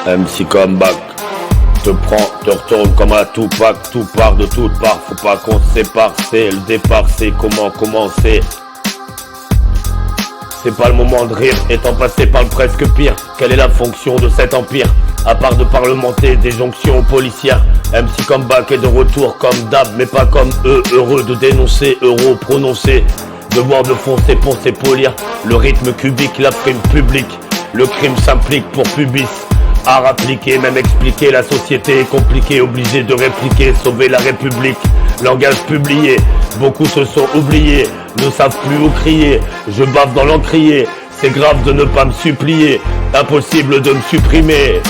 MC Comeback te prend, te retourne comme un Tupac, tout part de toutes parts, faut pas qu'on se sépare, c'est le départ, c'est comment commencer. C'est pas le moment de rire, étant passé par le presque pire. Quelle est la fonction de cet empire? À part de parlementer des jonctions policières. MC Comeback est de retour comme d'hab, mais pas comme eux, heureux de dénoncer, euro prononcé. Devoir de foncer pour s'épolir, le rythme cubique, la prime publique. Le crime s'implique pour pubis. Art appliqué, même expliquer, la société est compliquée, obligé de répliquer, sauver la République. Langage publié, beaucoup se sont oubliés, ne savent plus où crier, je bave dans l'encrier, c'est grave de ne pas me supplier, impossible de me supprimer.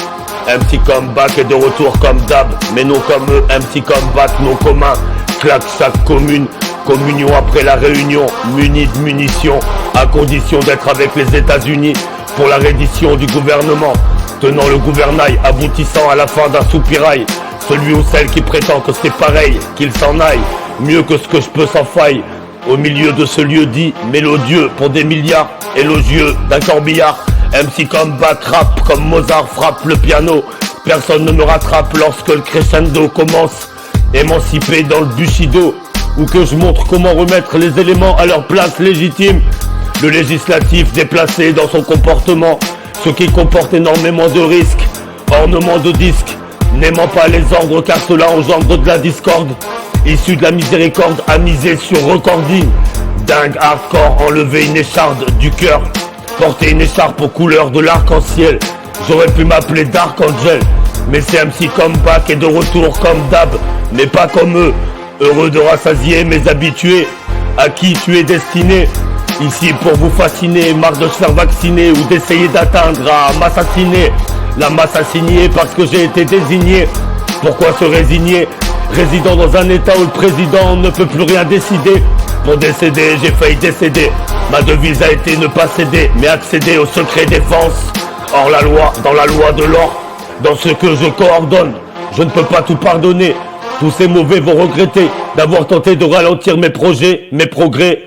MC Comeback est de retour comme d'hab, mais non comme eux, MC Comeback non commun, claque chaque commune, communion après la réunion, muni de munitions, à condition d'être avec les États-Unis, pour la reddition du gouvernement, tenant le gouvernail, aboutissant à la fin d'un soupirail. Celui ou celle qui prétend que c'est pareil, qu'il s'en aille, mieux que ce que je peux sans faille. Au milieu de ce lieu dit mélodieux pour des milliards, élogieux d'un corbillard. MC Comeback rap comme Mozart frappe le piano. Personne ne me rattrape lorsque le crescendo commence. Émancipé dans le Bushido, ou que je montre comment remettre les éléments à leur place légitime. Le législatif déplacé dans son comportement, ce qui comporte énormément de risques. Ornement de disques, n'aimant pas les ordres car cela engendre de la discorde. Issu de la miséricorde à miser sur recording. Dingue hardcore, enlever une écharde du cœur. Porter une écharpe aux couleurs de l'arc-en-ciel. J'aurais pu m'appeler Dark Angel, mais c'est MC Comeback et de retour comme d'hab, mais pas comme eux. Heureux de rassasier mes habitués, à qui tu es destiné. Ici pour vous fasciner, marre de se faire vacciner ou d'essayer d'atteindre à m'assassiner. La masse assignée parce que j'ai été désigné. Pourquoi se résigner? Résidant dans un état où le président ne peut plus rien décider. Pour décéder, j'ai failli décéder. Ma devise a été ne pas céder, mais accéder au secret défense. Hors la loi, dans la loi de l'or, dans ce que je coordonne. Je ne peux pas tout pardonner. Tous ces mauvais vont regretter d'avoir tenté de ralentir mes projets, mes progrès.